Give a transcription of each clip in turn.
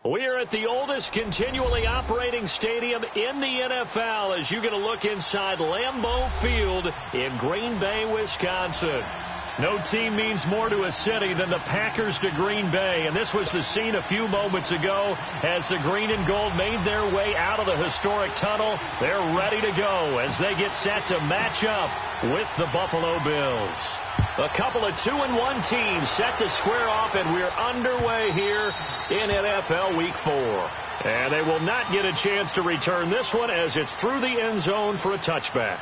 We are at the oldest continually operating stadium in the NFL as you get a look inside Lambeau Field in Green Bay, Wisconsin. No team means more to a city than the Packers to Green Bay, and this was the scene a few moments ago as the green and gold made their way out of the historic tunnel. They're ready to go as they get set to match up with the Buffalo Bills. A couple of 2-1 teams set to square off, and we're underway here in NFL Week 4. And they will not get a chance to return this one as it's through the end zone for a touchback.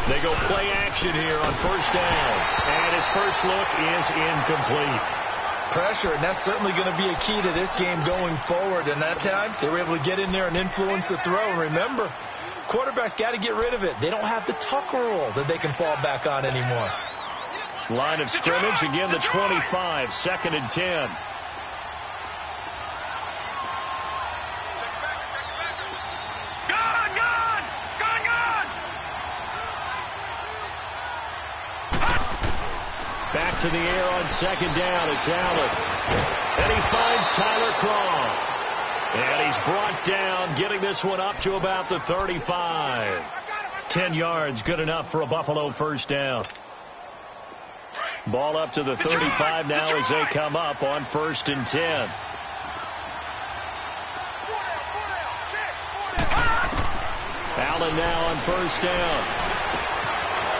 They go play action here on first down. And his first look is incomplete. Pressure, and that's certainly going to be a key to this game going forward. And that time, they were able to get in there and influence the throw. And remember, quarterbacks got to get rid of it. They don't have the tuck rule that they can fall back on anymore. Line of scrimmage, again the 25, 2nd and 10. Back to the air on 2nd down. It's Allen. And he finds Tyler Croft. And he's brought down, getting this one up to about the 35. 10 yards, good enough for a Buffalo first down. Ball up to the 35 now as they come up on 1st and 10. Allen now on 1st down.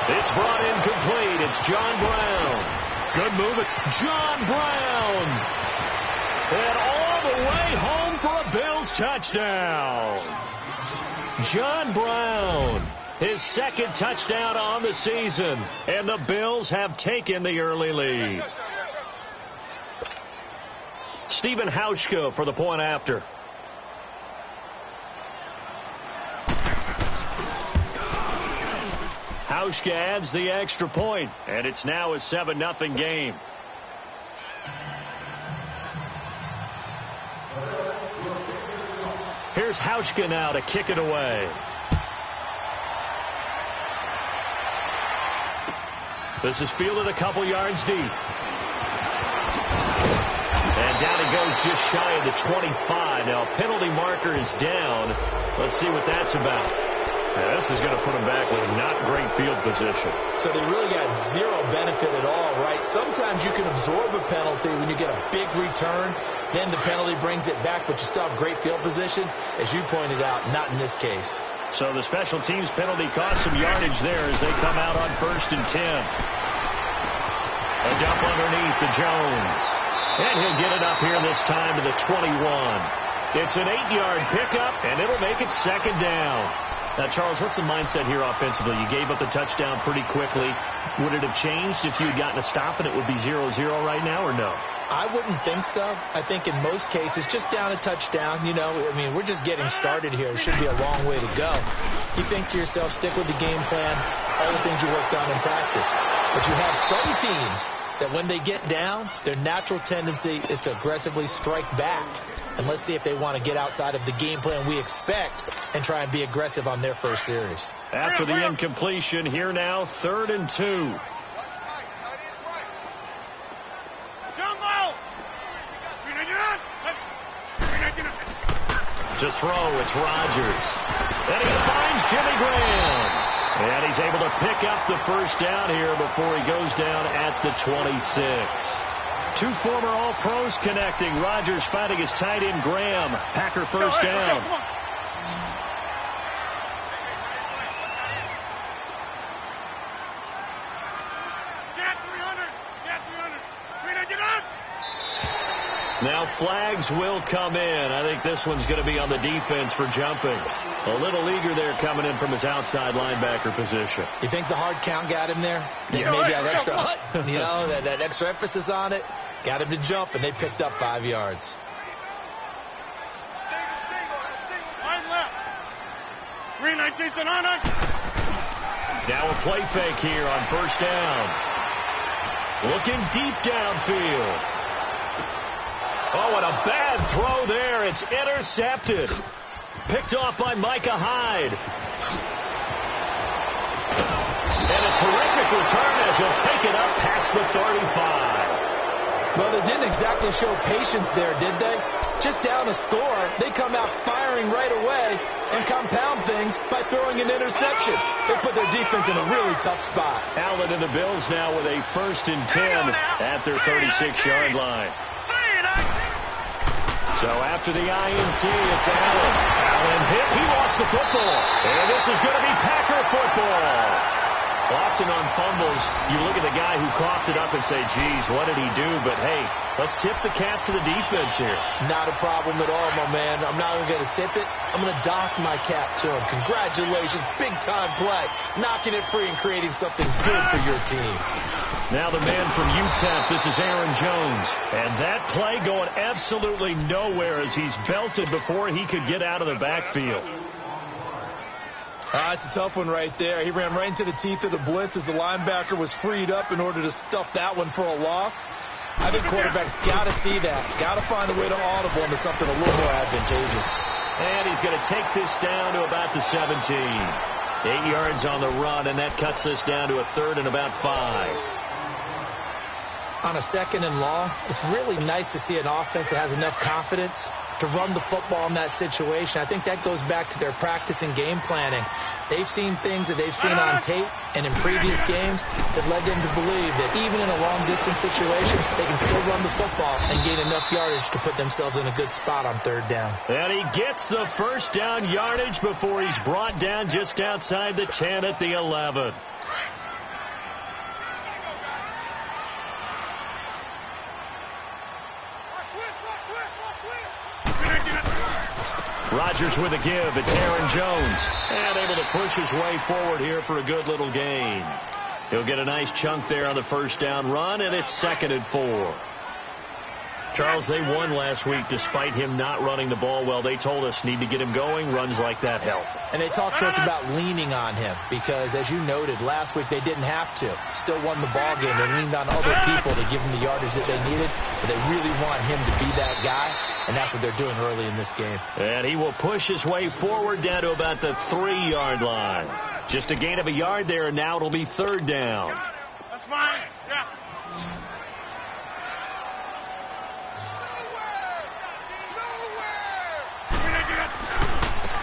It's brought in complete. It's John Brown. Good movement. John Brown. And all the way home for a Bills touchdown. John Brown. His 2nd touchdown on the season. And the Bills have taken the early lead. Stephen Hauschka for the point after. Hauschka adds the extra point, and it's now a 7-0 game. Here's Hauschka now to kick it away. This is fielded a couple yards deep. And down he goes just shy of the 25. Now, penalty marker is down. Let's see what that's about. Yeah, this is going to put them back with not great field position. So they really got zero benefit at all, right? Sometimes you can absorb a penalty when you get a big return. Then the penalty brings it back, but you still have great field position. As you pointed out, not in this case. So the special teams penalty cost some yardage there as they come out on 1st and 10. A dump underneath to Jones. And he'll get it up here this time to the 21. It's an 8-yard pickup, and it'll make it 2nd down. Now, Charles, what's the mindset here offensively? You gave up the touchdown pretty quickly. Would it have changed if you had gotten a stop and it would be 0-0 right now, or no? I wouldn't think so. I think in most cases, just down a touchdown, you know, I mean, we're just getting started here. It should be a long way to go. You think to yourself, stick with the game plan, all the things you worked on in practice. But you have some teams that when they get down, their natural tendency is to aggressively strike back. And let's see if they want to get outside of the game plan we expect and try and be aggressive on their first series. After the incompletion, here now, 3rd and 2. To throw, it's Rodgers. And he finds Jimmy Graham. And he's able to pick up the first down here before he goes down at the 26. Two former All-Pros connecting. Rodgers fighting his tight end, Graham. Packer first down. Now flags will come in. I think this one's going to be on the defense for jumping. A little eager there coming in from his outside linebacker position. You think the hard count got him there? Maybe that extra, you know, that extra emphasis on it. Got him to jump, and they picked up 5 yards. Now a play fake here on first down. Looking deep downfield. Oh, and a bad throw there. It's intercepted. Picked off by Micah Hyde. And a terrific return as he'll take it up past the 35. Well, they didn't exactly show patience there, did they? Just down a score, they come out firing right away and compound things by throwing an interception. They put their defense in a really tough spot. Allen and the Bills now with a 1st and 10 at their 36-yard line. So after the INT, it's Allen. Allen hit. He lost the football. And this is going to be Packer football. Often on fumbles, you look at the guy who coughed it up and say, geez, what did he do? But, hey, let's tip the cap to the defense here. Not a problem at all, my man. I'm not even going to tip it. I'm going to dock my cap to him. Congratulations. Big-time play. Knocking it free and creating something good for your team. Now the man from UTEP, this is Aaron Jones. And that play going absolutely nowhere as he's belted before he could get out of the backfield. It's a tough one right there. He ran right into the teeth of the blitz as the linebacker was freed up in order to stuff that one for a loss. I think quarterbacks got to see that. Got to find a way to audible into something a little more advantageous. And he's going to take this down to about the 17. 8 yards on the run, and that cuts this down to a 3rd and about 5. On a 2nd and long, it's really nice to see an offense that has enough confidence to run the football in that situation. I think that goes back to their practice and game planning. They've seen things that they've seen on tape and in previous games that led them to believe that even in a long-distance situation, they can still run the football and gain enough yardage to put themselves in a good spot on 3rd down. And he gets the 1st down yardage before he's brought down just outside the 10 at the 11. Rodgers with a give. It's Aaron Jones. And able to push his way forward here for a good little gain. He'll get a nice chunk there on the 1st down run, and it's 2nd and 4. Charles, they won last week despite him not running the ball well. They told us need to get him going. Runs like that help. And they talked to us about leaning on him because, as you noted, last week they didn't have to. Still won the ball game. They leaned on other people to give him the yardage that they needed, but they really want him to be that guy, and that's what they're doing early in this game. And he will push his way forward down to about the 3-yard line. Just a gain of a yard there, and now it'll be 3rd down. That's fine. Yeah.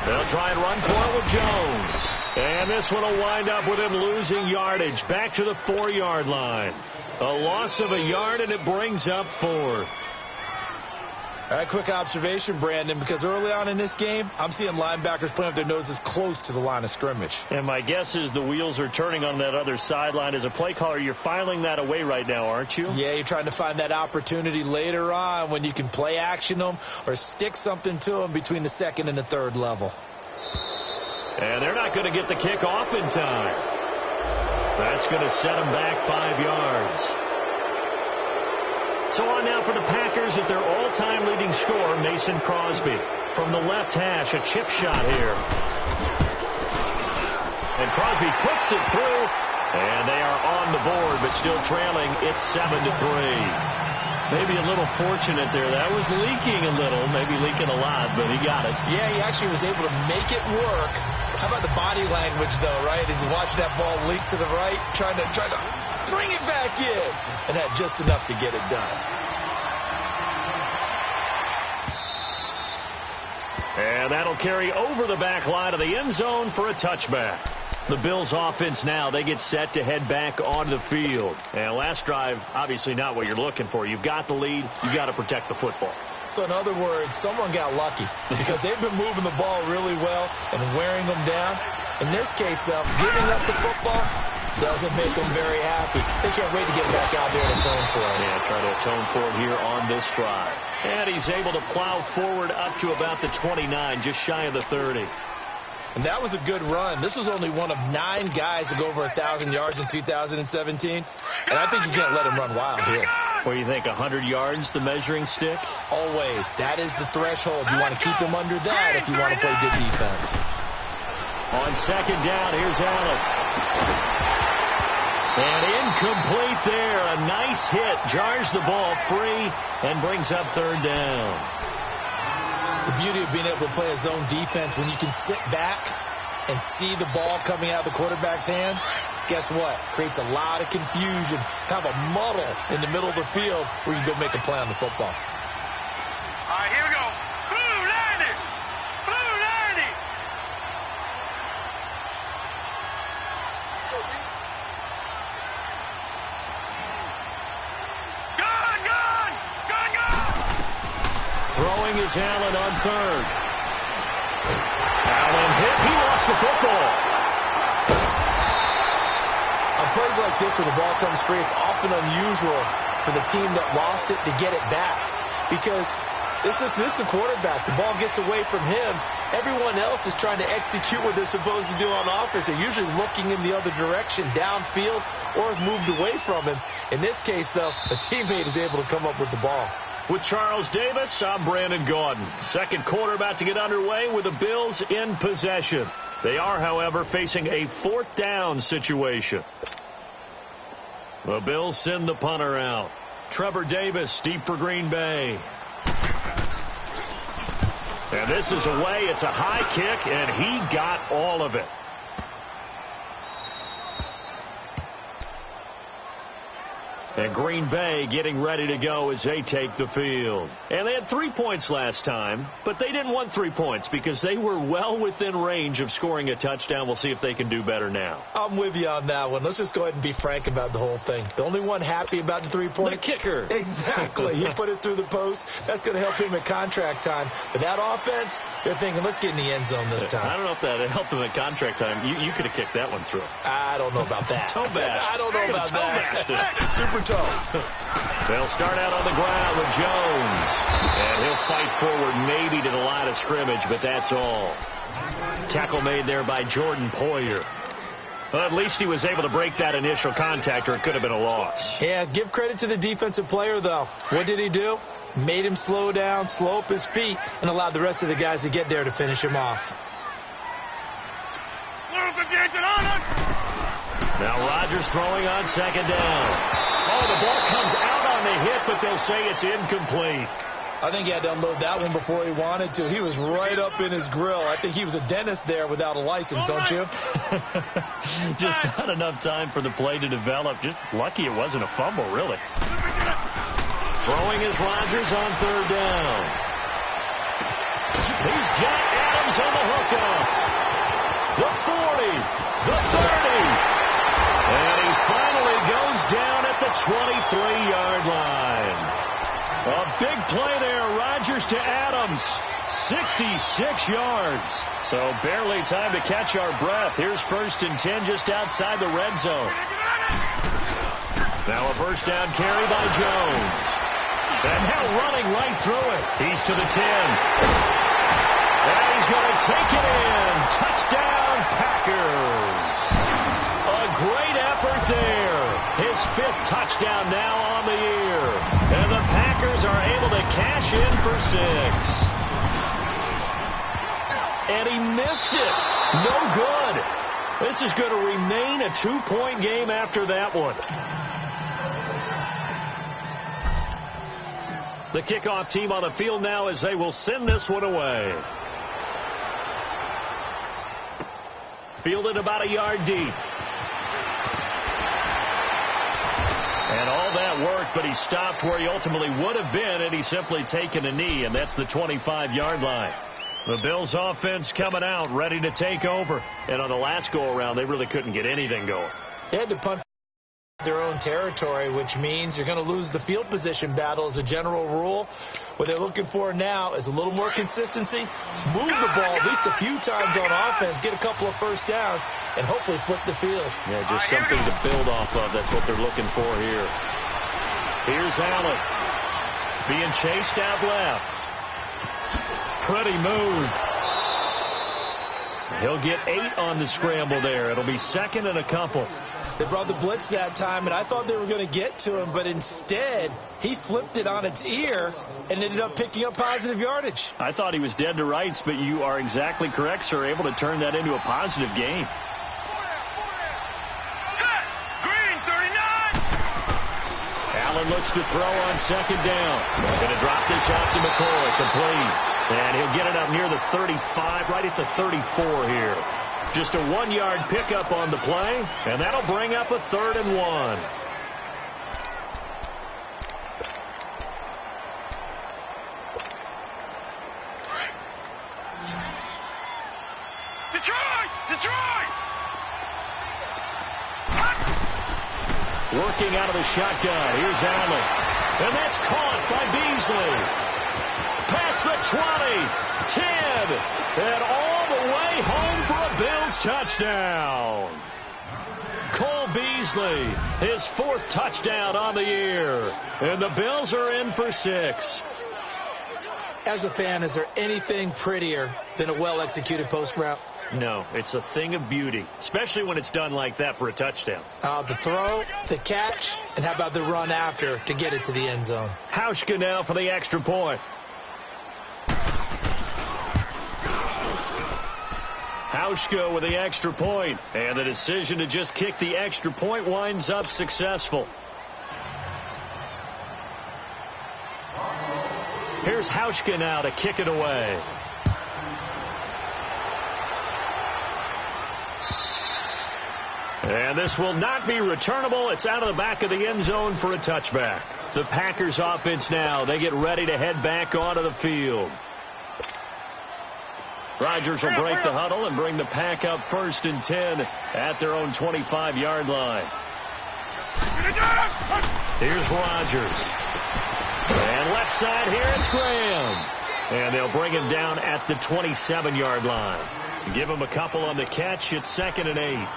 They'll try and run for it with Jones. And this one will wind up with him losing yardage back to the 4-yard line. A loss of a yard, and it brings up 4th. All right, quick observation, Brandon, because early on in this game, I'm seeing linebackers playing with their noses close to the line of scrimmage. And my guess is the wheels are turning on that other sideline. As a play caller, you're filing that away right now, aren't you? Yeah, you're trying to find that opportunity later on when you can play action them or stick something to them between the 2nd and the 3rd level. And they're not going to get the kick off in time. That's going to set them back 5 yards. So on now for the Packers at their all-time leading scorer, Mason Crosby. From the left hash, a chip shot here. And Crosby puts it through, and they are on the board, but still trailing. It's 7-3. Maybe a little fortunate there. That was leaking a little, maybe leaking a lot, but he got it. Yeah, he actually was able to make it work. How about the body language, though, right? As he's watching that ball leak to the right, trying to bring it back in, and had just enough to get it done. And that'll carry over the back line of the end zone for a touchback. The Bills offense now, they get set to head back onto the field. And last drive, obviously not what you're looking for. You've got the lead. You've got to protect the football. So in other words, someone got lucky because they've been moving the ball really well and wearing them down. In this case, though, giving up the football doesn't make them very happy. They can't wait to get back out there and atone for it. Yeah, try to atone for it here on this drive. And he's able to plow forward up to about the 29, just shy of the 30. And that was a good run. This was only one of 9 guys to go over 1,000 yards in 2017. And I think you can't let him run wild here. What do you think, 100 yards, the measuring stick? Always. That is the threshold. You want to keep him under that if you want to play good defense. On 2nd down, here's Allen. And incomplete there. A nice hit. Jars the ball free and brings up third down. The beauty of being able to play a zone defense, when you can sit back and see the ball coming out of the quarterback's hands, guess what? Creates a lot of confusion, kind of a muddle in the middle of the field where you can go make a play on the football. All right, here we go. Blue 90. Blue 90. Gun. Throwing is Allen on third. Allen hit. He lost the football. On plays like this where the ball comes free, it's often unusual for the team that lost it to get it back. Because this is the quarterback. The ball gets away from him. Everyone else is trying to execute what they're supposed to do on offense. They're usually looking in the other direction, downfield, or have moved away from him. In this case, though, a teammate is able to come up with the ball. With Charles Davis, I'm Brandon Gaudin. Second quarter about to get underway with the Bills in possession. They are, however, facing a fourth down situation. The Bills send the punter out. Trevor Davis, deep for Green Bay. And this is away. It's a high kick, and he got all of it. And Green Bay getting ready to go as they take the field. And they had 3 points last time, but they didn't want 3 points because they were well within range of scoring a touchdown. We'll see if they can do better now. I'm with you on that one. Let's just go ahead and be frank about the whole thing. The only one happy about the 3-point? The kicker. Exactly. He put it through the post. That's going to help him at contract time. But that offense, they're thinking, let's get in the end zone this time. I don't know if that helped him at contract time. You could have kicked that one through. I don't know about that. Toe bash. I don't know about that. Super toe. They'll start out on the ground with Jones. And he'll fight forward maybe to the line of scrimmage, but that's all. Tackle made there by Jordan Poyer. Well, at least he was able to break that initial contact, or it could have been a loss. Yeah, give credit to the defensive player, though. What did he do? Made him slow down, slow up his feet, and allowed the rest of the guys to get there to finish him off. Now Rodgers throwing on second down. Oh, the ball comes out on the hit, but they'll say it's incomplete. I think he had to unload that one before he wanted to. He was right up in his grill. I think he was a dentist there without a license, don't you? Just not enough time for the play to develop. Just lucky it wasn't a fumble, really. Throwing is Rodgers on third down. He's got Adams on the hookup. The 40, the 30. And he finally goes down at the 23-yard line. A big play there. Rodgers to Adams. 66 yards. So barely time to catch our breath. Here's 1st and 10 just outside the red zone. Now a first down carry by Jones. And now running right through it. He's to the 10. And he's going to take it in. Touchdown, Packers. A great effort there. His 5th touchdown now on the year. And the Packers are able to cash in for 6. And he missed it. No good. This is going to remain a 2-point game after that one. The kickoff team on the field now as they will send this one away. Fielded about a yard deep. And all that worked, but he stopped where he ultimately would have been had he simply taken a knee, and that's the 25-yard line. The Bills' offense coming out, ready to take over. And on the last go-around, they really couldn't get anything going. They had to punt their own territory, which means you're going to lose the field position battle as a general rule. What they're looking for now is a little more consistency, move the ball at least a few times on offense, get a couple of first downs, and hopefully flip the field. Yeah, just something to build off of. That's what they're looking for here. Here's Allen being chased out left. Pretty move. He'll get 8 on the scramble there. It'll be 2nd and a couple. They brought the blitz that time, and I thought they were going to get to him, but instead he flipped it on its ear and ended up picking up positive yardage. I thought he was dead to rights, but you are exactly correct, sir. Able to turn that into a positive game. Set. Green Allen looks to throw on second down. Going to drop this off to McCoy, complete. And he'll get it up near the 35, right at the 34 here. Just a 1-yard pickup on the play, and that'll bring up a 3rd and 1. Detroit! Working out of the shotgun. Here's Allen. And that's caught by Beasley. Past the 20, 10, and all the way home for a Bills touchdown. Cole Beasley, his 4th touchdown on the year. And the Bills are in for 6. As a fan, is there anything prettier than a well-executed post route? No, it's a thing of beauty, especially when it's done like that for a touchdown. The throw, the catch, and how about the run after to get it to the end zone? Hauschka now for the extra point. Hauschka with the extra point, and the decision to just kick the extra point winds up successful. Here's Hauschka now to kick it away. And this will not be returnable. It's out of the back of the end zone for a touchback. The Packers offense now, they get ready to head back onto the field. Rodgers will break the huddle and bring the Pack up 1st and 10 at their own 25-yard line. Here's Rodgers. And left side here, it's Graham. And they'll bring him down at the 27-yard line. Give him a couple on the catch. It's 2nd and 8.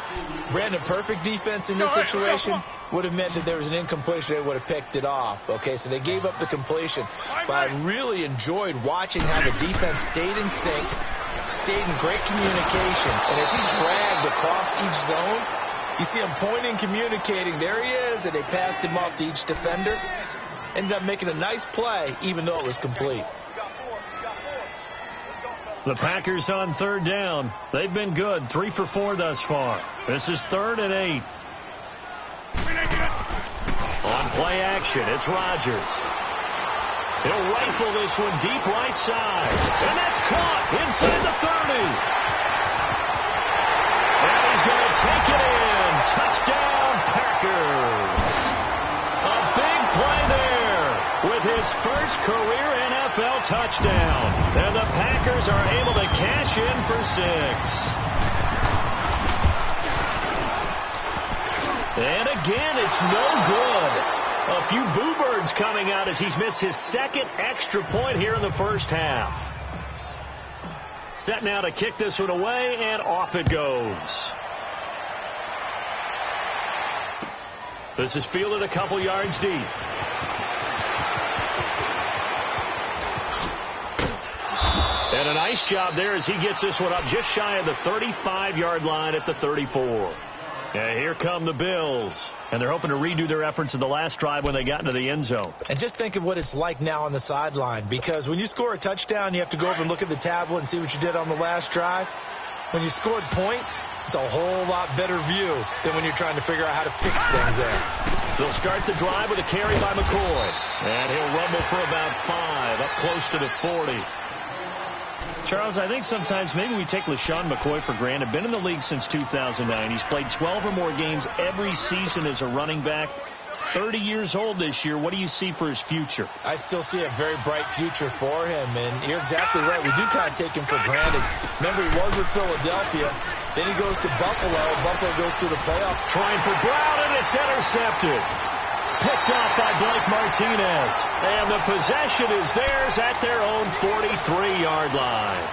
Brandon, perfect defense in this situation would have meant that there was an incompletion. They would have picked it off. Okay, so they gave up the completion. But I really enjoyed watching how the defense stayed in sync, stayed in great communication. And as he dragged across each zone, you see him pointing, communicating. There he is, and they passed him off to each defender. Ended up making a nice play, even though it was complete. The Packers on 3rd down. They've been good. 3 for 4 thus far. This is 3rd and 8. On play action, it's Rodgers. He'll rifle this one deep right side. And that's caught inside the 30. And he's going to take it in. Touchdown, Packers. A big play there with his first career NFL touchdown. And the Packers are able to cash in for 6. And again, it's no good. A few boo birds coming out as he's missed his 2nd extra point here in the first half. Set now to kick this one away, and off it goes. This is fielded a couple yards deep. And a nice job there as he gets this one up just shy of the 35-yard line at the 34. And here come the Bills. And they're hoping to redo their efforts in the last drive when they got into the end zone. And just think of what it's like now on the sideline. Because when you score a touchdown, you have to go over and look at the tablet and see what you did on the last drive. When you scored points, it's a whole lot better view than when you're trying to figure out how to fix things there. They'll start the drive with a carry by McCoy. And he'll rumble for about 5, up close to the 40. Charles, I think sometimes maybe we take LaShawn McCoy for granted. Been in the league since 2009. He's played 12 or more games every season as a running back. 30 years old this year. What do you see for his future? I still see a very bright future for him, and you're exactly right. We do kind of take him for granted. Remember, he was with Philadelphia. Then he goes to Buffalo. Buffalo goes through the playoff. Trying for Brown, and it's intercepted. Picked off by Blake Martinez. And the possession is theirs at their own 43-yard line.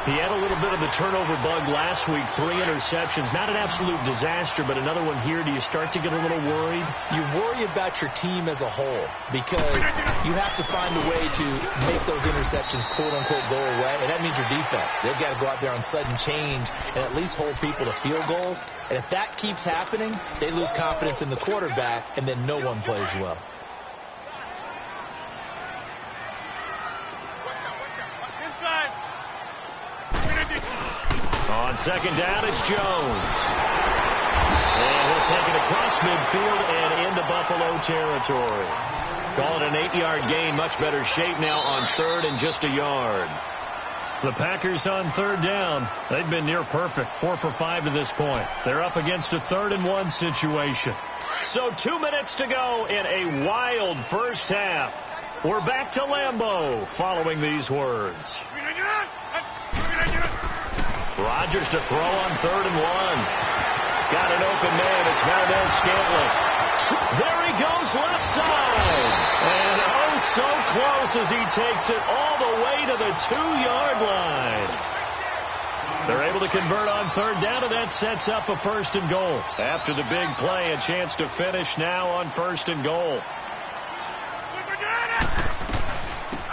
He had a little bit of the turnover bug last week. 3 interceptions. Not an absolute disaster, but another one here. Do you start to get a little worried? You worry about your team as a whole because you have to find a way to make those interceptions, quote-unquote, go away, and that means your defense. They've got to go out there on sudden change and at least hold people to field goals. And if that keeps happening, they lose confidence in the quarterback, and then no one plays well. On second down, it's Jones. And he'll take it across midfield and into Buffalo territory. Call it an 8-yard gain. Much better shape now on third and just a yard. The Packers on third down. They've been near perfect, 4 for 5 to this point. They're up against a 3rd-and-1 situation. So 2 minutes to go in a wild first half. We're back to Lambeau following these words. Rodgers to throw on 3rd and 1. Got an open man. It's Valdez Scantling. There he goes left side. And oh, so close as he takes it all the way to the 2-yard line. They're able to convert on third down, and that sets up a 1st and goal. After the big play, a chance to finish now on 1st and goal.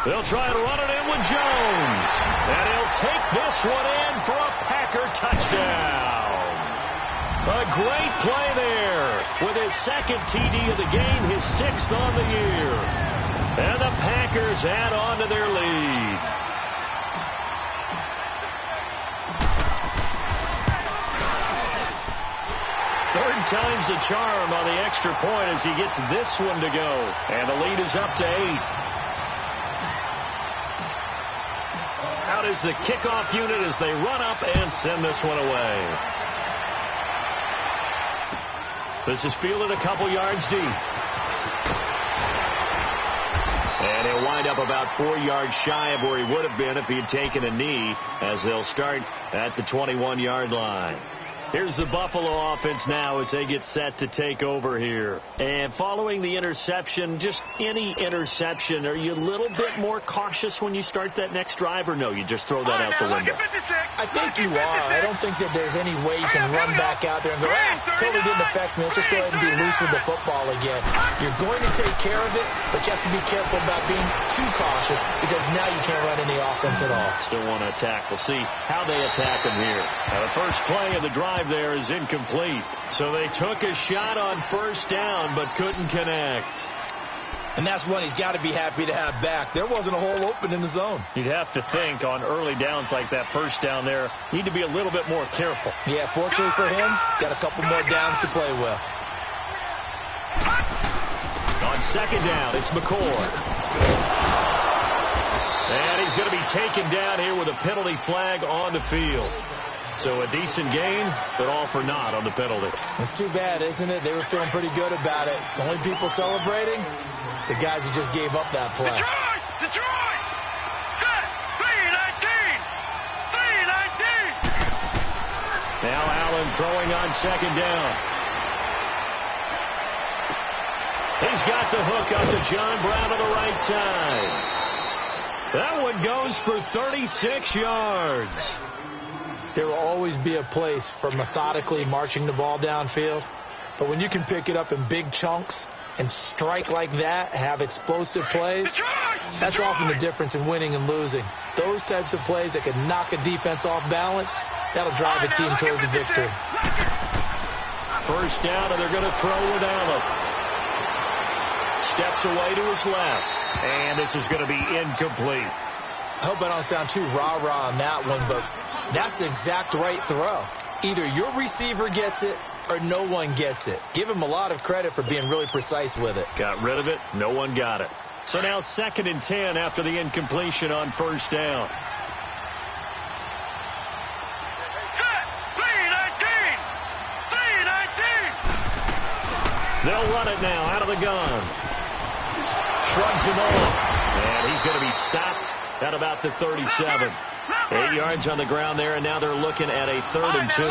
They'll try to run it in with Jones. And he'll take this one in for a Packer touchdown. A great play there with his 2nd TD of the game, his 6th on the year. And the Packers add on to their lead. Third time's the charm on the extra point as he gets this one to go. And the lead is up to 8. Out is the kickoff unit as they run up and send this one away. This is fielded a couple yards deep. And he'll wind up about 4 yards shy of where he would have been if he had taken a knee, as they'll start at the 21-yard line. Here's the Buffalo offense now as they get set to take over here. And following the interception, just any interception, are you a little bit more cautious when you start that next drive, or no, you just throw that out the window? I think you are. I don't think that there's any way you can run back out there and go, totally didn't affect me. Let's just go ahead and be loose with the football again. You're going to take care of it, but you have to be careful about being too cautious because now you can't run any offense at all. Still want to attack. We'll see how they attack him here. Now, the first play of the drive there is incomplete. So they took a shot on 1st down but couldn't connect. And that's one he's got to be happy to have back. There wasn't a hole open in the zone. You'd have to think on early downs like that 1st down there, need to be a little bit more careful. Yeah, fortunately for him, got a couple more downs to play with. On 2nd down, it's McCord. And he's going to be taken down here with a penalty flag on the field. So a decent gain, but all for naught on the penalty. It's too bad, isn't it? They were feeling pretty good about it. The only people celebrating, the guys who just gave up that play. Detroit! Set! B-19! B-19! Now Allen throwing on 2nd down. He's got the hook up to John Brown on the right side. That one goes for 36 yards. There will always be a place for methodically marching the ball downfield. But when you can pick it up in big chunks and strike like that, have explosive plays, that's often the difference in winning and losing. Those types of plays that can knock a defense off balance, that'll drive a team towards a victory. 1st down, and they're going to throw with Allen. Steps away to his left. And this is going to be incomplete. I hope I don't sound too rah-rah on that one, but that's the exact right throw. Either your receiver gets it or no one gets it. Give him a lot of credit for being really precise with it. Got rid of it. No one got it. So now 2nd and 10 after the incompletion on 1st down. Set! B-19! B-19! They'll run it now out of the gun. Shrugs him off. And he's going to be stopped at about the 37. 8 yards on the ground there, and now they're looking at a 3rd and 2.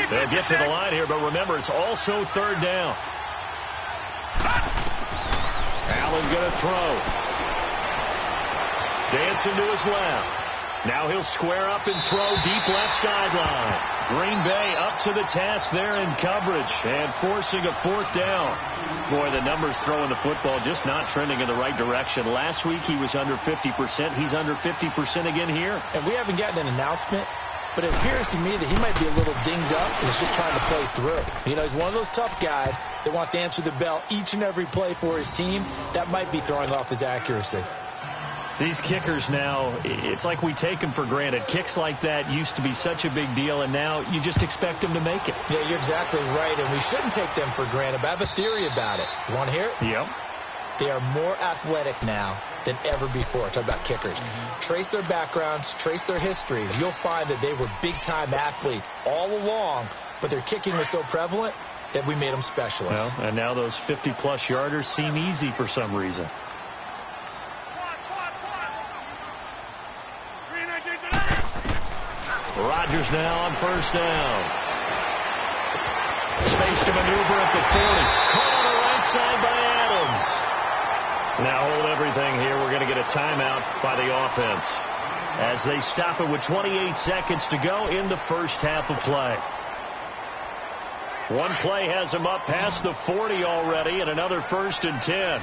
They'll get to the line here, but remember, it's also 3rd down. Allen going to throw. Dancing to his left. Now he'll square up and throw deep left sideline. Green Bay up to the task there in coverage and forcing a 4th down. Boy, the numbers throwing the football just not trending in the right direction. Last week he was under 50%. He's under 50% again here. And we haven't gotten an announcement, but it appears to me that he might be a little dinged up and is just trying to play through. You know, he's one of those tough guys that wants to answer the bell each and every play for his team. That might be throwing off his accuracy. These kickers now, it's like we take them for granted. Kicks like that used to be such a big deal, and now you just expect them to make it. Yeah, you're exactly right, and we shouldn't take them for granted. But I have a theory about it. You want to hear it? Yep. They are more athletic now than ever before. Talk about kickers. Trace their backgrounds, trace their history. You'll find that they were big-time athletes all along, but their kicking was so prevalent that we made them specialists. Well, and now those 50-plus yarders seem easy for some reason. Rodgers now on first down. Space to maneuver at the 40. Caught on the right side by Adams. Now hold everything here. We're going to get a timeout by the offense as they stop it with 28 seconds to go in the first half of play. One play has them up past the 40 already, and another 1st and 10.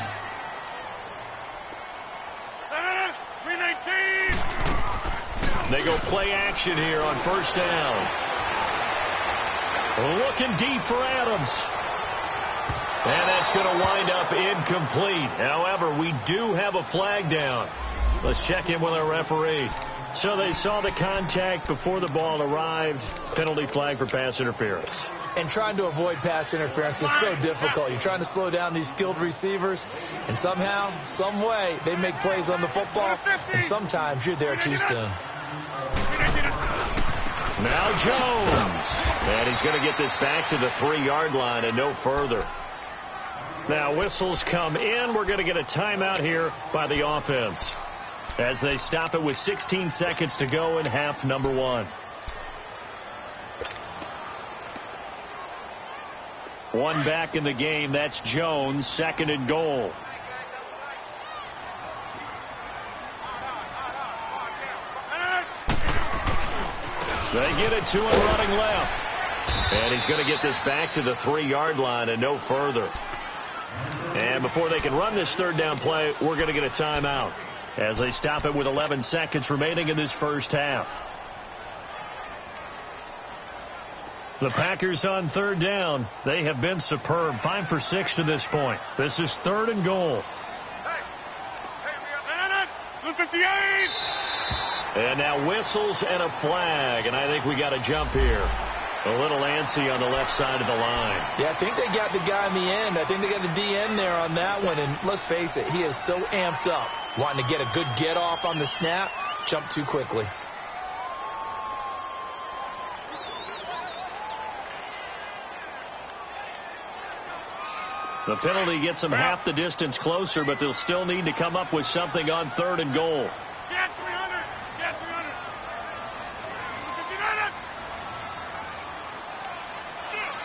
They go play action here on first down. Looking deep for Adams. And that's going to wind up incomplete. However, we do have a flag down. Let's check in with our referee. So they saw the contact before the ball arrived. Penalty flag for pass interference. And trying to avoid pass interference is so difficult. You're trying to slow down these skilled receivers, and somehow, some way, they make plays on the football, and sometimes you're there too soon. Now Jones. And he's going to get this back to the 3-yard line and no further. Now whistles come in. We're going to get a timeout here by the offense as they stop it with 16 seconds to go in half number 1. One back in the game. That's Jones. 2nd and goal. They get it to him running left. And he's going to get this back to the 3-yard line and no further. And before they can run this 3rd down play, we're going to get a timeout as they stop it with 11 seconds remaining in this first half. The Packers on 3rd down. They have been superb. 5 for 6 to this point. This is 3rd and goal. And now whistles and a flag, and I think we got a jump here. A little antsy on the left side of the line. Yeah, I think they got the guy in the end. I think they got the DN there on that one, and let's face it, he is so amped up, wanting to get a good get-off on the snap, jump too quickly. The penalty gets them half the distance closer, but they'll still need to come up with something on 3rd and goal. Get 300! Get 300!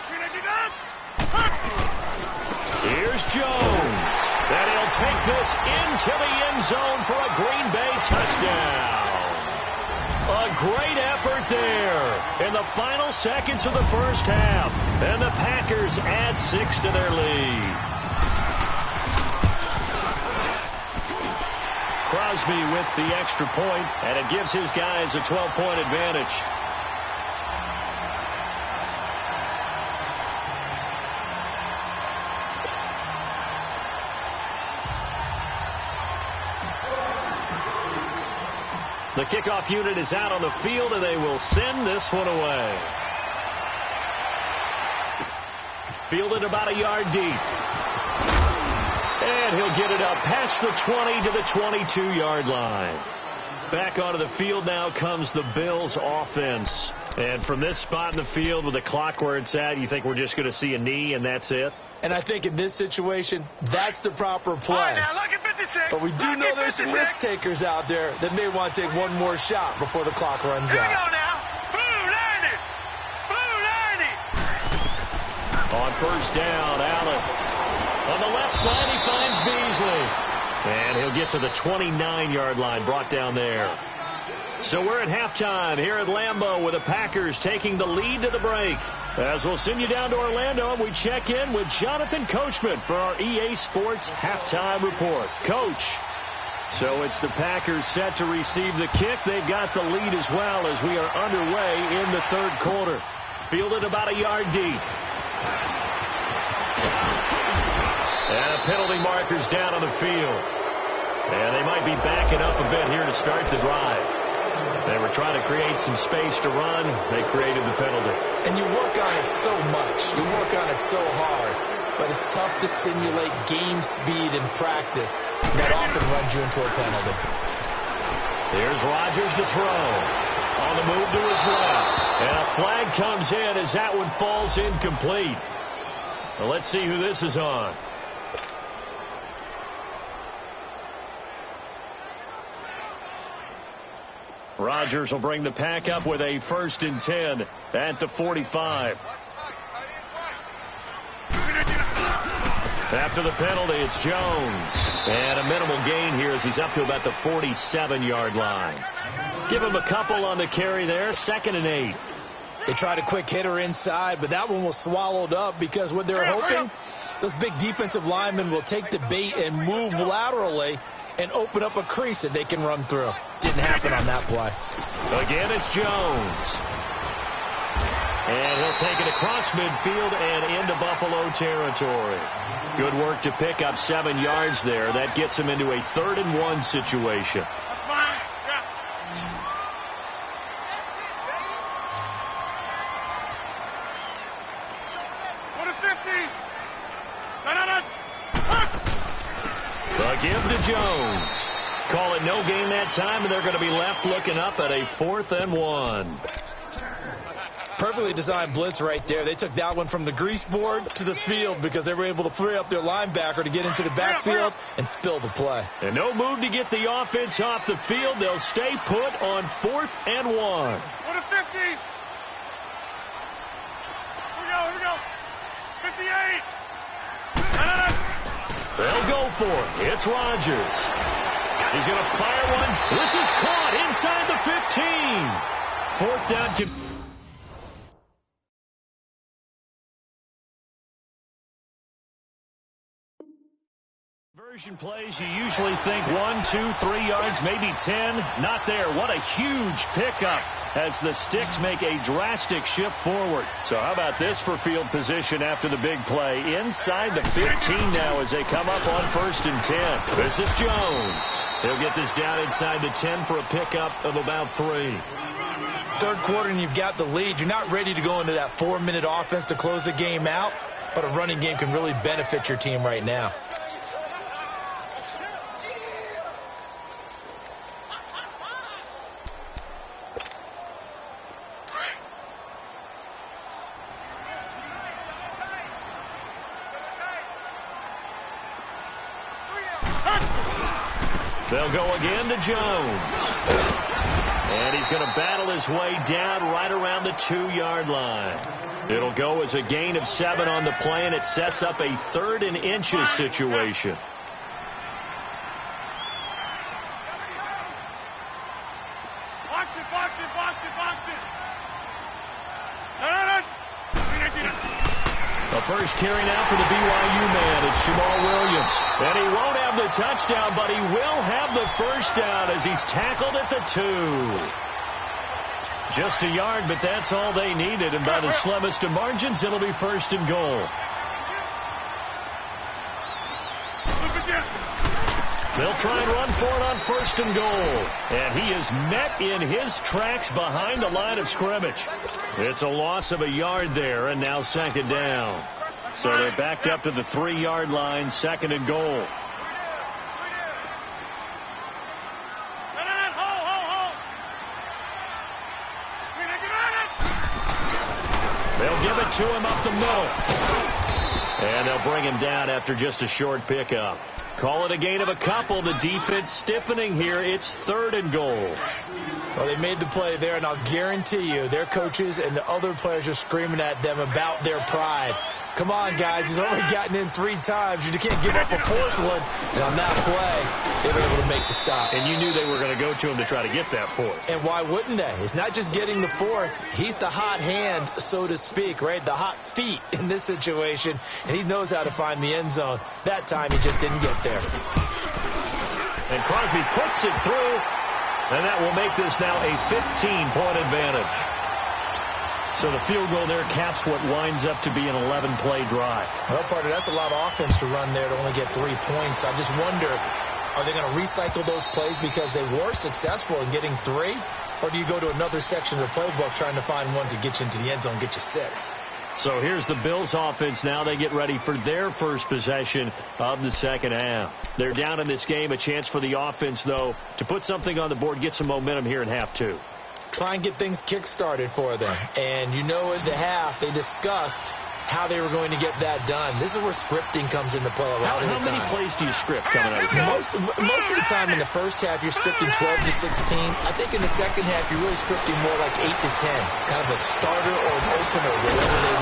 399! Here's Jones. And he'll take this into the end zone for a Green Bay touchdown. A great effort there in the final seconds of the first half. And the Packers add 6 to their lead. Crosby with the extra point, and it gives his guys a 12-point advantage. The kickoff unit is out on the field, and they will send this one away. Fielded about a yard deep. And he'll get it up past the 20 to the 22-yard line. Back onto the field now comes the Bills offense. And from this spot in the field with the clock where it's at, you think we're just going to see a knee and that's it? And I think in this situation, that's the proper play. All right, now look at 56. But we do know there's some risk takers out there that may want to take one more shot before the clock runs Here we out. go now. Blue 90. Blue 90. On first down, Allen. On the left side, he finds Beasley. And he'll get to the 29-yard line, brought down there. So we're at halftime here at Lambeau with the Packers taking the lead to the break. As we'll send you down to Orlando, and we check in with Jonathan Coachman for our EA Sports Halftime Report. Coach. So it's the Packers set to receive the kick. They've got the lead as well as we are underway in the 3rd quarter. Fielded about a yard deep. And a penalty marker's down on the field. And they might be backing up a bit here to start the drive. They were trying to create some space to run. They created the penalty. And you work on it so much. You work on it so hard. But it's tough to simulate game speed in practice. That often runs you into a penalty. Here's Rodgers to throw. On the move to his left. And a flag comes in as that one falls incomplete. Well, let's see who this is on. Rodgers will bring the pack up with a 1st and 10 at the 45. After the penalty, it's Jones. And a minimal gain here as he's up to about the 47-yard line. Give him a couple on the carry there. 2nd and 8. They tried a quick hitter inside, but that one was swallowed up because what they're hoping, those big defensive linemen will take the bait and move laterally and open up a crease that they can run through. Didn't happen on that play. Again, it's Jones. And he'll take it across midfield and into Buffalo territory. Good work to pick up 7 yards there. That gets him into a 3rd and 1 situation. That's fine. Yeah. What a 50. The give to Jones. Call it no gain that time, and they're going to be left looking up at a 4th and 1. Perfectly designed blitz right there. They took that one from the grease board to the field because they were able to free up their linebacker to get into the backfield and spill the play. And no move to get the offense off the field. They'll stay put on 4th and 1. What a 50. Here we go. 58. They'll go for it. It's Rodgers. He's going to fire one. This is caught inside the 15. 4th down. Conversion plays, you usually think 1, 2, 3 yards, maybe 10. Not there. What a huge pickup as the Sticks make a drastic shift forward. So how about this for field position after the big play? Inside the 15 now as they come up on 1st and 10. This is Jones. He'll get this down inside the 10 for a pickup of about 3. 3rd quarter and you've got the lead. You're not ready to go into that 4-minute offense to close the game out, but a running game can really benefit your team right now. They'll go again to Jones. And he's going to battle his way down right around the 2-yard line. It'll go as a gain of 7 on the play, and it sets up a 3rd and inches situation. The first carry now for the BYU man. It's Jamal Williams. And he won't have the touchdown, but he will have the 1st down as he's tackled at the 2. Just a yard, but that's all they needed. And by the slimmest of margins, it'll be 1st and goal. They'll try and run for it on 1st and goal. And he is met in his tracks behind the line of scrimmage. It's a loss of a yard there, and now 2nd down. So they're backed up to the 3-yard line, 2nd and goal. They'll give it to him up the middle. And they'll bring him down after just a short pickup. Call it a gain of a couple. The defense stiffening here. It's 3rd and goal. Well, they made the play there, and I'll guarantee you their coaches and the other players are screaming at them about their pride. Come on, guys. He's only gotten in 3 times. You can't give up a 4th one. And on that play, they were able to make the stop. And you knew they were going to go to him to try to get that 4th. And why wouldn't they? It's not just getting the 4th. He's the hot hand, so to speak, right? The hot feet in this situation. And he knows how to find the end zone. That time, he just didn't get there. And Crosby puts it through. And that will make this now a 15-point advantage. So the field goal there caps what winds up to be an 11-play drive. Well, partner, that's a lot of offense to run there to only get 3 points. I just wonder Are they going to recycle those plays because they were successful in getting 3? Or do you go to another section of the playbook trying to find ones that get you into the end zone, get you 6? So here's the Bills offense now. They get ready for their first possession of the second half. They're down in this game. A chance for the offense, though, to put something on the board, get some momentum here in half 2. Try and get things kick-started for them. And you know in the half they discussed how they were going to get that done. This is where scripting comes into play a lot of the time. How many plays do you script coming out of the game? Most of the time in the first half, you're scripting 12 to 16. I think in the second half, you're really scripting more like 8 to 10. Kind of a starter or an opener,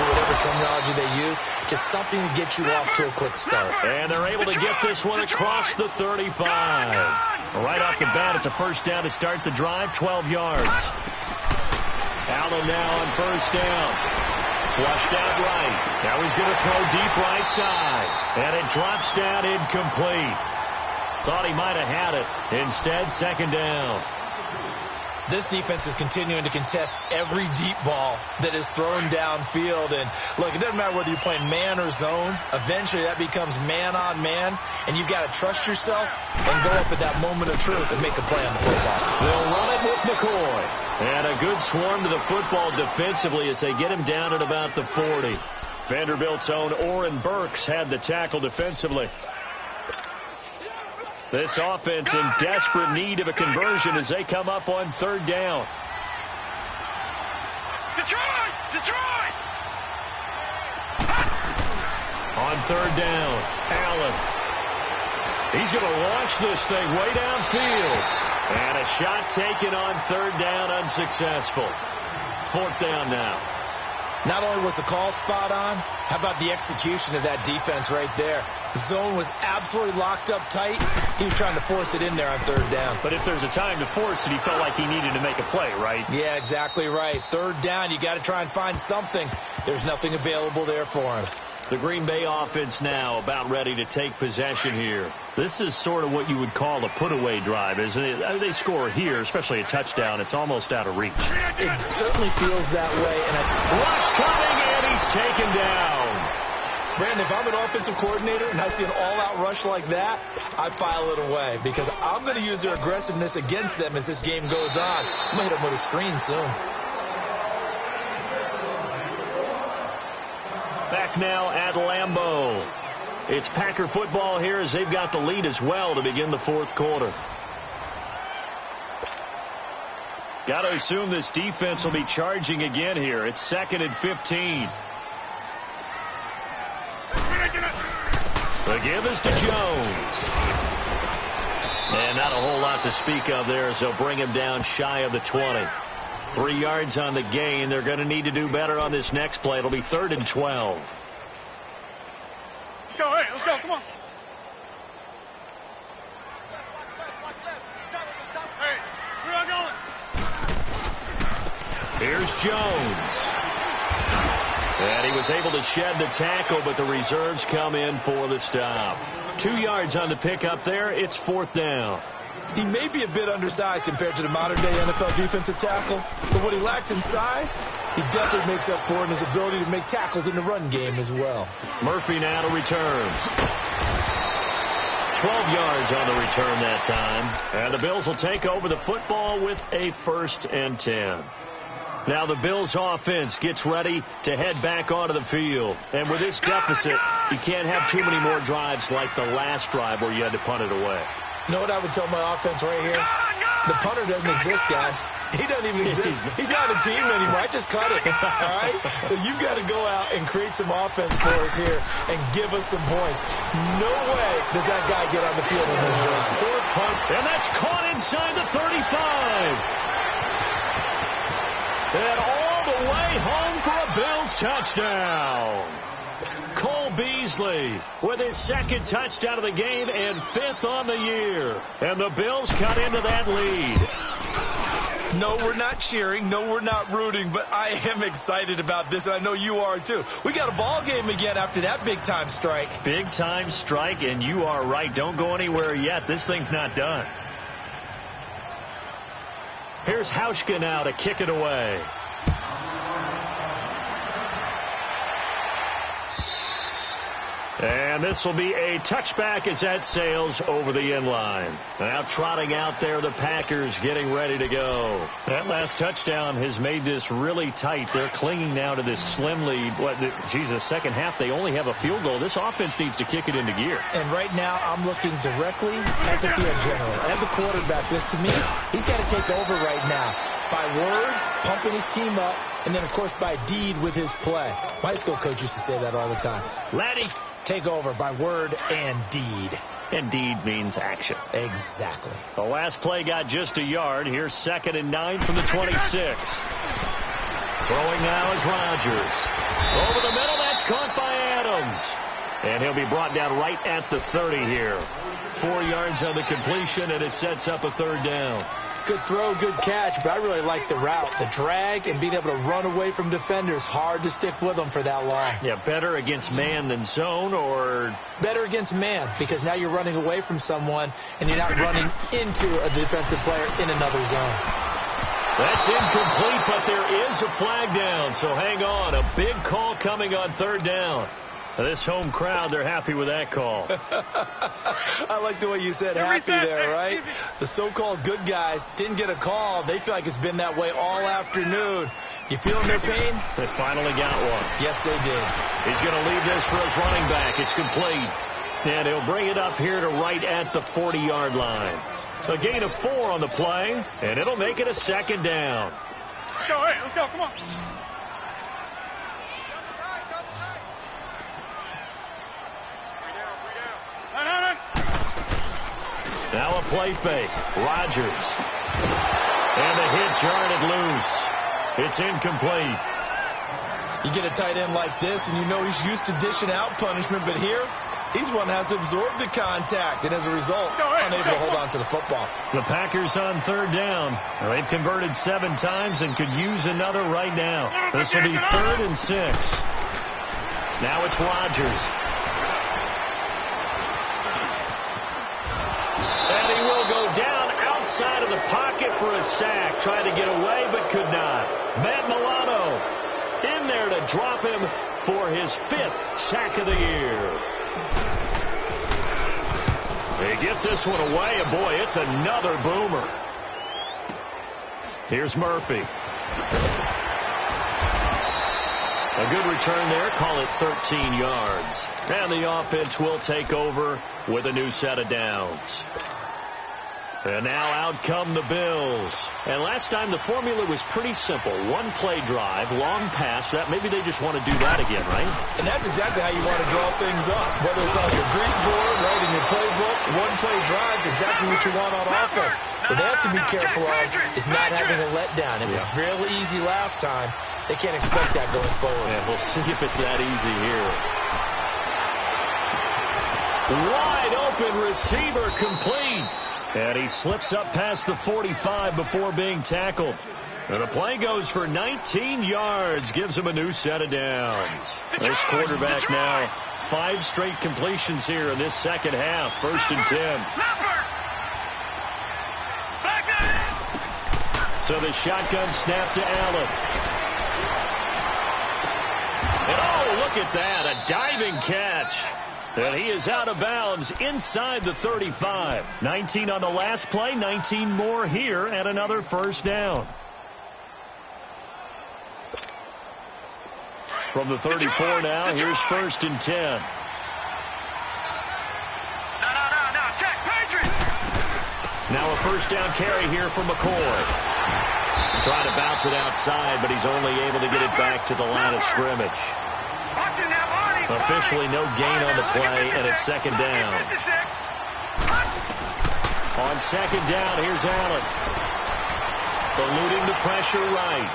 whatever terminology they use. Just something to get you off to a quick start. And they're able to get this one across the 35. Right off the bat, it's a first down to start the drive, 12 yards. Allen now on first down. Flushed out right. Now he's going to throw deep right side. And it drops down incomplete. Thought he might have had it. Instead, second down. This defense is continuing to contest every deep ball that is thrown downfield. And, look, it doesn't matter whether you're playing man or zone. Eventually, that becomes man on man. And you've got to trust yourself and go up at that moment of truth and make a play on the football. They'll run it with McCoy. And a good swarm to the football defensively as they get him down at about the 40. Vanderbilt's own Oren Burks had the tackle defensively. This offense in desperate need of a conversion as they come up on third down. Detroit! On third down, Allen. He's going to launch this thing way downfield. And a shot taken on third down, unsuccessful. Fourth down now. Not only was the call spot on, how about the execution of that defense right there? The zone was absolutely locked up tight. He was trying to force it in there on third down. But if there's a time to force it, he felt like he needed to make a play, right? Yeah, exactly right. Third down, you got to try and find something. There's nothing available there for him. The Green Bay offense now about ready to take possession here. This is sort of what you would call a put-away drive, isn't it? They score here, especially a touchdown. It's almost out of reach. It certainly feels that way. And Rush coming, and he's taken down. Brandon, if I'm an offensive coordinator and I see an all-out rush like that, I file it away because I'm going to use their aggressiveness against them as this game goes on. I'm going to hit them with a screen soon. Back now at Lambeau. It's Packer football here as they've got the lead as well to begin the fourth quarter. Got to assume this defense will be charging again here. It's 2nd and 15. The give is to Jones. And not a whole lot to speak of there as they'll bring him down shy of the 20. 3 yards on the gain. They're going to need to do better on this next play. It'll be 3rd and 12. Let's go, come on. Hey, where are we going? Here's Jones. And he was able to shed the tackle, but the reserves come in for the stop. 2 yards on the pickup there. It's 4th down. He may be a bit undersized compared to the modern-day NFL defensive tackle, but what he lacks in size, he definitely makes up for in his ability to make tackles in the run game as well. Murphy now to return. 12 yards on the return that time. And the Bills will take over the football with a 1st and 10. Now the Bills offense gets ready to head back onto the field. And with this deficit, you can't have too many more drives like the last drive where you had to punt it away. You know what I would tell my offense right here? The punter doesn't exist, guys. He doesn't even exist. He's not a team anymore. I just cut it. All right? So you've got to go out and create some offense for us here and give us some points. No way does that guy get on the field in this drive. Fourth punt, and that's caught inside the 35. And all the way home for a Bills touchdown. Cole Beasley with his 2nd touchdown of the game and 5th on the year. And the Bills cut into that lead. No, we're not cheering. No, we're not rooting. But I am excited about this, and I know you are too. We got a ball game again after that big-time strike. Big-time strike, and you are right. Don't go anywhere yet. This thing's not done. Here's Hauschka now to kick it away. And this will be a touchback as that sails over the end line. Now trotting out there, the Packers getting ready to go. That last touchdown has made this really tight. They're clinging now to this slim lead. Second half, they only have a field goal. This offense needs to kick it into gear. And right now, I'm looking directly at the field general, at the quarterback. This, to me, he's got to take over right now. By word, pumping his team up, and then, of course, by deed with his play. My high school coach used to say that all the time. Laddie, take over by word and deed. And deed means action. Exactly. The last play got just a yard. Here's 2nd and 9 from the 26. Throwing now is Rodgers. Over the middle, that's caught by Adams. And he'll be brought down right at the 30 here. 4 yards on the completion, and it sets up a 3rd down. Good throw, good catch, but I really like the route. The drag and being able to run away from defenders. Hard to stick with them for that long. Yeah, better against man than zone, or? Better against man, because now you're running away from someone, and you're not running into a defensive player in another zone. That's incomplete, but there is a flag down, so hang on. A big call coming on 3rd down. This home crowd, they're happy with that call. I like the way you said happy there, right? The so-called good guys didn't get a call. They feel like it's been that way all afternoon. You feeling their pain? They finally got one. Yes, they did. He's going to leave this for his running back. It's complete. And he'll bring it up here to right at the 40-yard line. A gain of 4 on the play, and it'll make it a 2nd down. Let's go, hey, let's go, come on. Now a play fake. Rodgers. And the hit jarred it loose. It's incomplete. You get a tight end like this, and you know he's used to dishing out punishment, but here, he's one that has to absorb the contact, and as a result, unable to hold on to the football. The Packers on 3rd down. They've converted 7 times and could use another right now. This will be 3rd and 6. Now it's Rodgers. And he will go down outside of the pocket for a sack. Tried to get away, but could not. Matt Milano in there to drop him for his 5th sack of the year. He gets this one away, and boy, it's another boomer. Here's Murphy. A good return there. Call it 13 yards. And the offense will take over with a new set of downs. And now out come the Bills. And last time the formula was pretty simple. 1-play drive, long pass. That maybe they just want to do that again, right? And that's exactly how you want to draw things up. Whether it's on your grease board, right, in your playbook, 1-play drive's exactly what you want on offense. What they have to be careful of is not having a letdown. It was really easy last time. They can't expect that going forward. And we'll see if it's that easy here. Wide open receiver, complete. And he slips up past the 45 before being tackled. And the play goes for 19 yards, gives him a new set of downs. This quarterback now 5 straight completions here in this second half. 1st and 10. So the shotgun snap to Allen. And oh, look at that, a diving catch. And he is out of bounds inside the 35. 19 on the last play, 19 more here at another 1st down. From the 34 now, here's 1st and 10. Now a 1st down carry here from McCoy. Trying to bounce it outside, but he's only able to get it back to the line of scrimmage. Officially no gain on the play, and it's 2nd down. On 2nd down, here's Allen. Eluding the pressure right.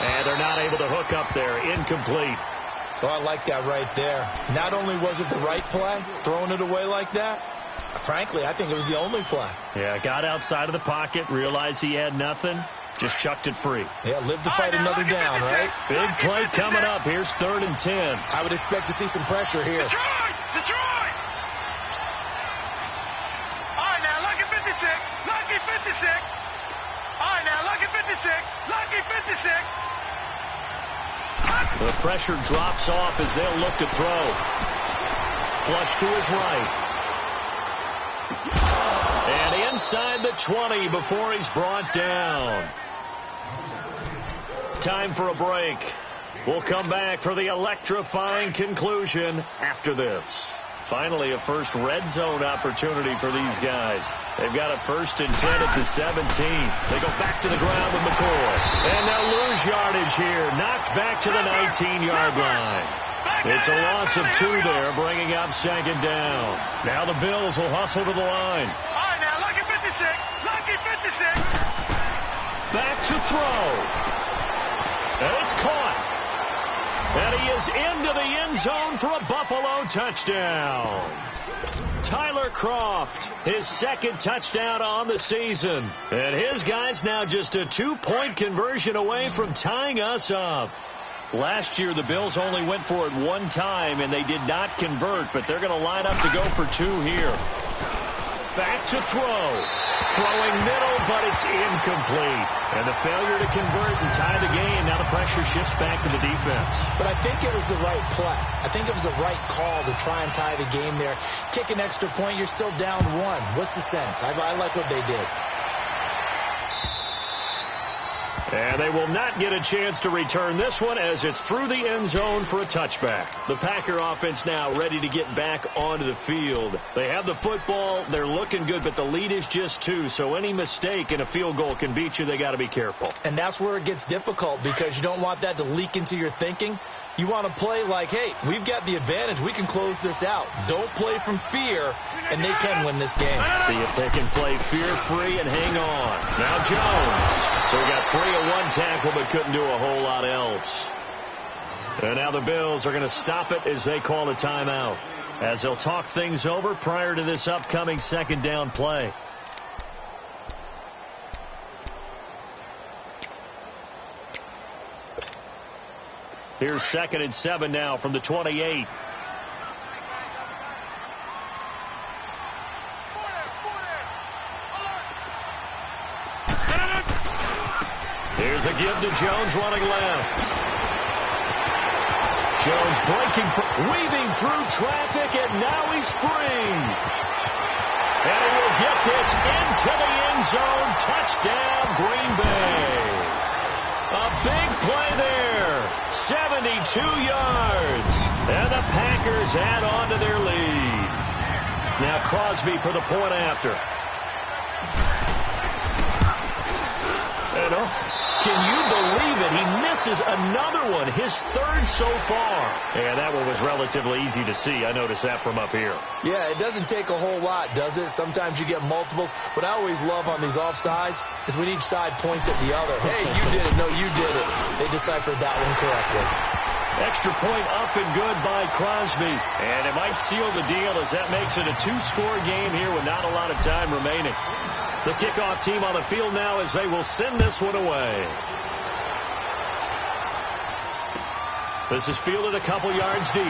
And they're not able to hook up there. Incomplete. Oh, I like that right there. Not only was it the right play, throwing it away like that, frankly, I think it was the only play. Yeah, got outside of the pocket, realized he had nothing, just chucked it free. Yeah, live to fight another down, right? Big play coming up. Here's 3rd and 10. I would expect to see some pressure here. Detroit! All right, now, lucky 56. Lucky 56. All right, now, lucky 56. Lucky 56. The pressure drops off as they'll look to throw. Flush to his right. And inside the 20 before he's brought down. Time for a break. We'll come back for the electrifying conclusion after this. Finally, a first red zone opportunity for these guys. They've got a 1st and 10 at the 17. They go back to the ground with McCoy. And they'll lose yardage here. Knocked back to the 19-yard line. It's a loss of 2 there, bringing up 2nd down. Now the Bills will hustle to the line. All right, now, lucky 56. Lucky 56. Back to throw. And it's caught. And he is into the end zone for a Buffalo touchdown. Tyler Kroft, his 2nd touchdown on the season. And his guys now just a 2-point conversion away from tying us up. Last year, the Bills only went for it 1 time, and they did not convert, but they're going to line up to go for 2 here. Back to throw. Throwing middle, but it's incomplete. And the failure to convert and tie the game. Now the pressure shifts back to the defense. But I think it was the right play. I think it was the right call to try and tie the game there. Kick an extra point, you're still down 1. What's the sense? I like what they did. And they will not get a chance to return this one as it's through the end zone for a touchback. The Packer offense now ready to get back onto the field. They have the football. They're looking good, but the lead is just 2. So any mistake in a field goal can beat you. They got to be careful. And that's where it gets difficult because you don't want that to leak into your thinking. You want to play like, hey, we've got the advantage. We can close this out. Don't play from fear, and they can win this game. See if they can play fear-free and hang on. Now Jones. So he got 3 of 1 tackle, but couldn't do a whole lot else. And now the Bills are going to stop it as they call a timeout, as they'll talk things over prior to this upcoming 2nd down play. Here's 2nd and 7 now from the 28. Here's a give to Jones running left. Jones weaving through traffic, and now he's free. And he will get this into the end zone. Touchdown, Green Bay. A big play there. 72 yards. And the Packers add on to their lead. Now Crosby for the point after. Can you believe it? He misses another one, his 3rd so far. And that one was relatively easy to see. I noticed that from up here. Yeah, it doesn't take a whole lot, does it? Sometimes you get multiples. What I always love on these offsides is when each side points at the other. Hey, you did it. No, you did it. They deciphered that one correctly. Extra point up and good by Crosby. And it might seal the deal as that makes it a 2-score game here with not a lot of time remaining. The kickoff team on the field now as they will send this one away. This is fielded a couple yards deep.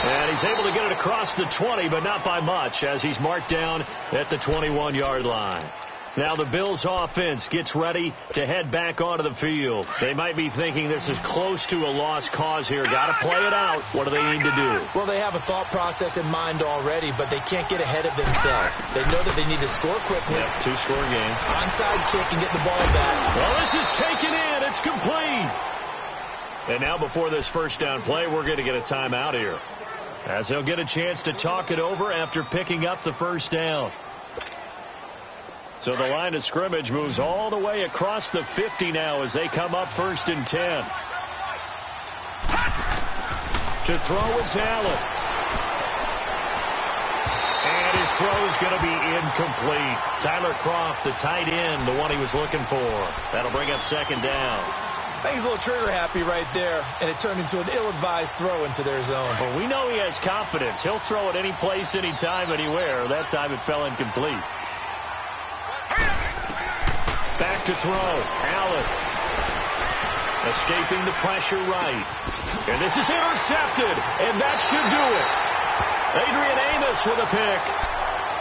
And he's able to get it across the 20, but not by much, as he's marked down at the 21-yard line. Now the Bills offense gets ready to head back onto the field. They might be thinking this is close to a lost cause here. Got to play it out. What do they need to do? Well, they have a thought process in mind already, but they can't get ahead of themselves. They know that they need to score quickly. Yep, 2-score game. Onside kick and get the ball back. Well, this is taken in. It's complete. And now before this 1st down play, we're going to get a timeout here, as they'll get a chance to talk it over after picking up the 1st down. So the line of scrimmage moves all the way across the 50 now as they come up 1st and 10. To throw is Allen. And his throw is going to be incomplete. Tyler Kroft, the tight end, the one he was looking for. That'll bring up 2nd down. I think he's a little trigger happy right there, and it turned into an ill-advised throw into their zone. Well, we know he has confidence. He'll throw it any place, anytime, anywhere. That time it fell incomplete. Back to throw. Allen. Escaping the pressure right. And this is intercepted. And that should do it. Adrian Amos with a pick.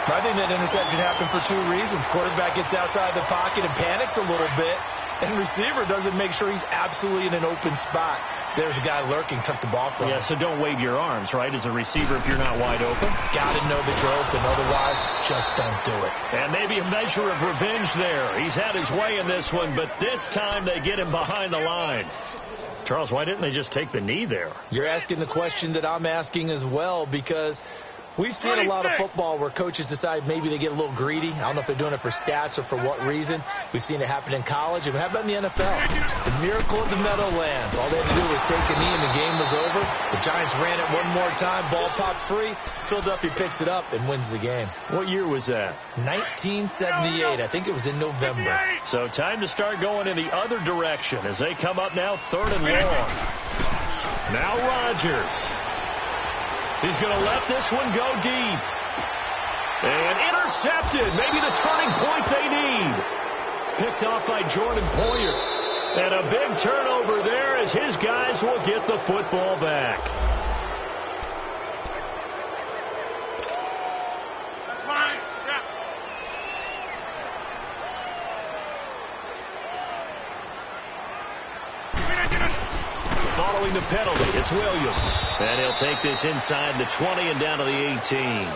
I think that interception happened for 2 reasons. Quarterback gets outside the pocket and panics a little bit. And receiver doesn't make sure he's absolutely in an open spot. So there's a guy lurking, took the ball from him. Yeah, so don't wave your arms, right, as a receiver if you're not wide open. Got to know that you're open. Otherwise, just don't do it. And maybe a measure of revenge there. He's had his way in this one, but this time they get him behind the line. Charles, why didn't they just take the knee there? You're asking the question that I'm asking as well, because we've seen a lot of football where coaches decide maybe they get a little greedy. I don't know if they're doing it for stats or for what reason. We've seen it happen in college. And how about in the NFL? The miracle of the Meadowlands. All they had to do was take a knee and the game was over. The Giants ran it one more time. Ball popped free. Philadelphia picks it up and wins the game. What year was that? 1978. I think it was in November. So time to start going in the other direction as they come up now 3rd and long. Now Rodgers. He's going to let this one go deep. And intercepted. Maybe the turning point they need. Picked off by Jordan Poyer. And a big turnover there as his guys will get the football back. That's mine. Yeah. Following the penalty, it's Williams. And he'll take this inside the 20 and down to the 18.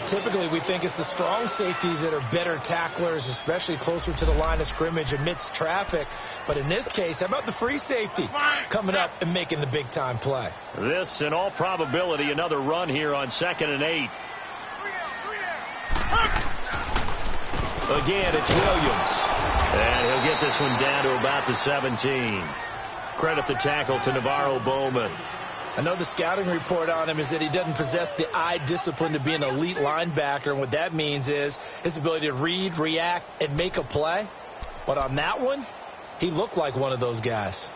Typically, we think it's the strong safeties that are better tacklers, especially closer to the line of scrimmage amidst traffic. But in this case, how about the free safety coming up and making the big-time play? This, in all probability, another run here on 2nd and 8. Again, it's Williams. And he'll get this one down to about the 17. Credit the tackle to Navarro Bowman. I know the scouting report on him is that he doesn't possess the eye discipline to be an elite linebacker. And what that means is his ability to read, react, and make a play. But on that one, he looked like one of those guys.